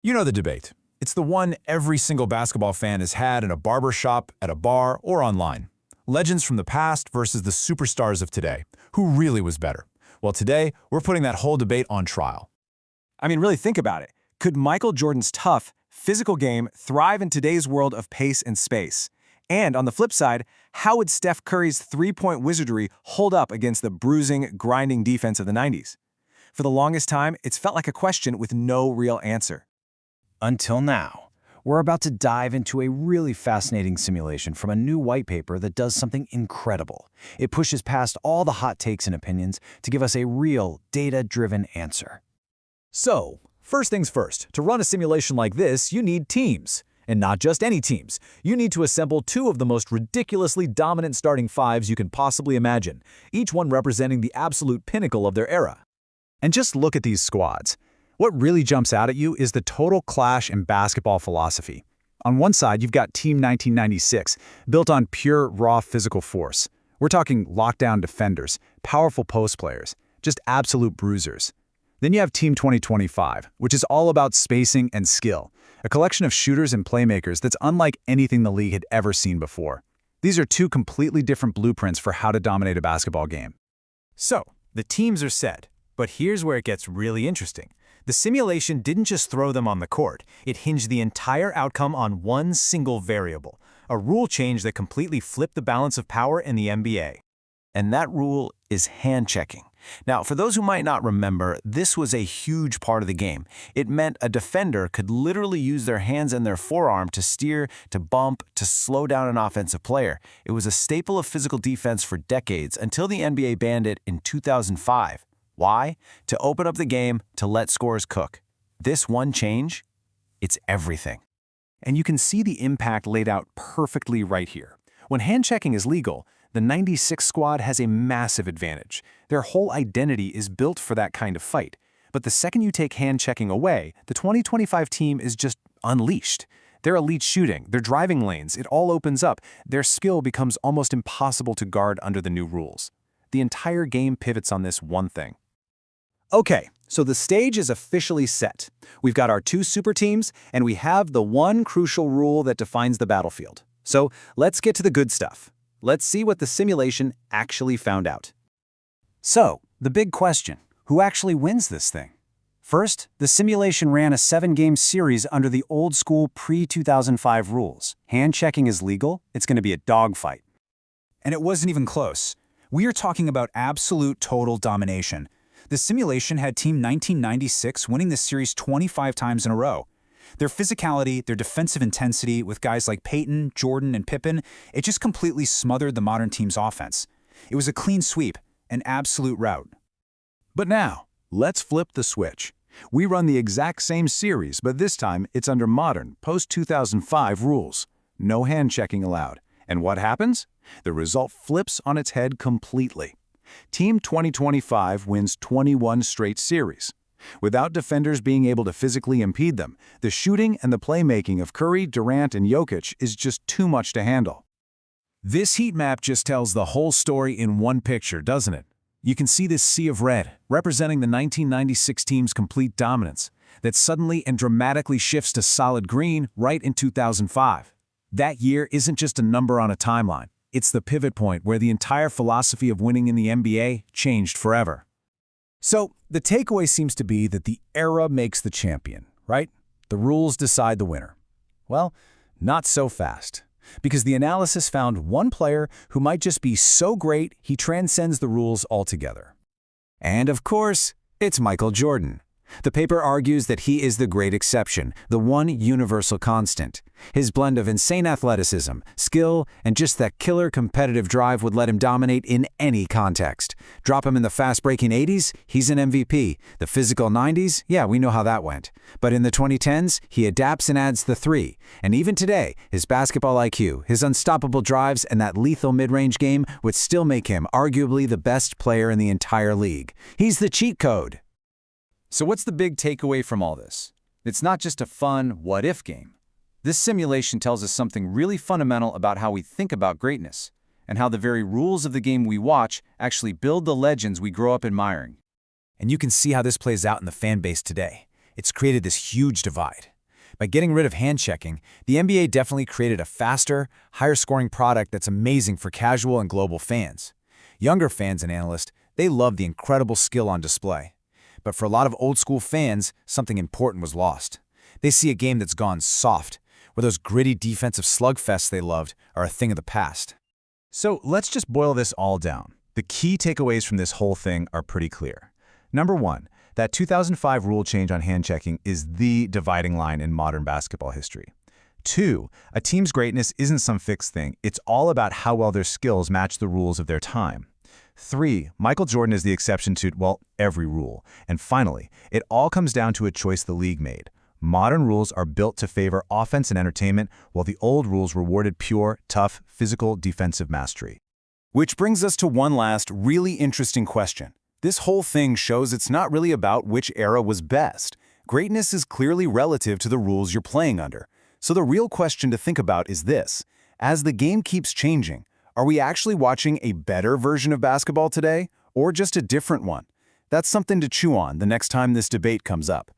You know the debate. It's the one every single basketball fan has had in a barber shop, at a bar, or online. Legends from the past versus the superstars of today. Who really was better? Well, today, we're putting that whole debate on trial. I mean, really think about it. Could Michael Jordan's tough, physical game thrive in today's world of pace and space? And on the flip side, how would Steph Curry's three-point wizardry hold up against the bruising, grinding defense of the 90s? For the longest time, it's felt like a question with no real answer. Until now. We're about to dive into a really fascinating simulation from a new white paper that does something incredible. It pushes past all the hot takes and opinions to give us a real, data-driven answer. So, first things first, to run a simulation like this, you need teams. And not just any teams. You need to assemble two of the most ridiculously dominant starting fives you can possibly imagine, each one representing the absolute pinnacle of their era. And just look at these squads. What really jumps out at you is the total clash in basketball philosophy. On one side, you've got Team 1996, built on pure, raw physical force. We're talking lockdown defenders, powerful post players, just absolute bruisers. Then you have Team 2025, which is all about spacing and skill, a collection of shooters and playmakers that's unlike anything the league had ever seen before. These are two completely different blueprints for how to dominate a basketball game. So, the teams are set, but here's where it gets really interesting. The simulation didn't just throw them on the court, it hinged the entire outcome on one single variable, a rule change that completely flipped the balance of power in the NBA. And that rule is hand-checking. Now, for those who might not remember, this was a huge part of the game. It meant a defender could literally use their hands and their forearm to steer, to bump, to slow down an offensive player. It was a staple of physical defense for decades until the NBA banned it in 2005. Why? To open up the game, to let scorers cook. This one change, it's everything. And you can see the impact laid out perfectly right here. When hand-checking is legal, the 96 squad has a massive advantage. Their whole identity is built for that kind of fight. But the second you take hand-checking away, the 2025 team is just unleashed. Their elite shooting, their driving lanes, it all opens up. Their skill becomes almost impossible to guard under the new rules. The entire game pivots on this one thing. Okay, so the stage is officially set. We've got our two super teams, and we have the one crucial rule that defines the battlefield. So let's get to the good stuff. Let's see what the simulation actually found out. So, the big question, who actually wins this thing? First, the simulation ran a 7-game series under the old-school pre-2005 rules. Hand-checking is legal, it's going to be a dogfight. And it wasn't even close. We are talking about absolute total domination. The simulation had Team 1996 winning the series 25 times in a row. Their physicality, their defensive intensity with guys like Peyton, Jordan, and Pippen, it just completely smothered the modern team's offense. It was a clean sweep, an absolute rout. But now, let's flip the switch. We run the exact same series, but this time it's under modern, post-2005 rules. No hand-checking allowed. And what happens? The result flips on its head completely. Team 2025 wins 21 straight series. Without defenders being able to physically impede them, the shooting and the playmaking of Curry, Durant, and Jokic is just too much to handle. This heat map just tells the whole story in one picture, doesn't it? You can see this sea of red, representing the 1996 team's complete dominance, that suddenly and dramatically shifts to solid green right in 2005. That year isn't just a number on a timeline. It's the pivot point where the entire philosophy of winning in the NBA changed forever. So, the takeaway seems to be that the era makes the champion, right? The rules decide the winner. Well, not so fast. Because the analysis found one player who might just be so great he transcends the rules altogether. And of course, it's Michael Jordan. The paper argues that he is the great exception, the one universal constant. His blend of insane athleticism, skill, and just that killer competitive drive would let him dominate in any context. Drop him in the fast-breaking 80s, he's an MVP. The physical 90s, yeah, we know how that went. But in the 2010s, he adapts and adds the 3. And even today, his basketball IQ, his unstoppable drives, and that lethal mid-range game would still make him arguably the best player in the entire league. He's the cheat code. So what's the big takeaway from all this? It's not just a fun what-if game. This simulation tells us something really fundamental about how we think about greatness, and how the very rules of the game we watch actually build the legends we grow up admiring. And you can see how this plays out in the fan base today. It's created this huge divide. By getting rid of hand checking, the NBA definitely created a faster, higher-scoring product that's amazing for casual and global fans. Younger fans and analysts, they love the incredible skill on display. But for a lot of old-school fans, something important was lost. They see a game that's gone soft, where those gritty defensive slugfests they loved are a thing of the past. So let's just boil this all down. The key takeaways from this whole thing are pretty clear. Number one, that 2005 rule change on hand checking is the dividing line in modern basketball history. Two, a team's greatness isn't some fixed thing. It's all about how well their skills match the rules of their time. Three, Michael Jordan is the exception to, well, every rule. And finally, it all comes down to a choice the league made. Modern rules are built to favor offense and entertainment, while the old rules rewarded pure, tough, physical, defensive mastery. Which brings us to one last, really interesting question. This whole thing shows it's not really about which era was best. Greatness is clearly relative to the rules you're playing under. So the real question to think about is this. As the game keeps changing, are we actually watching a better version of basketball today, or just a different one? That's something to chew on the next time this debate comes up.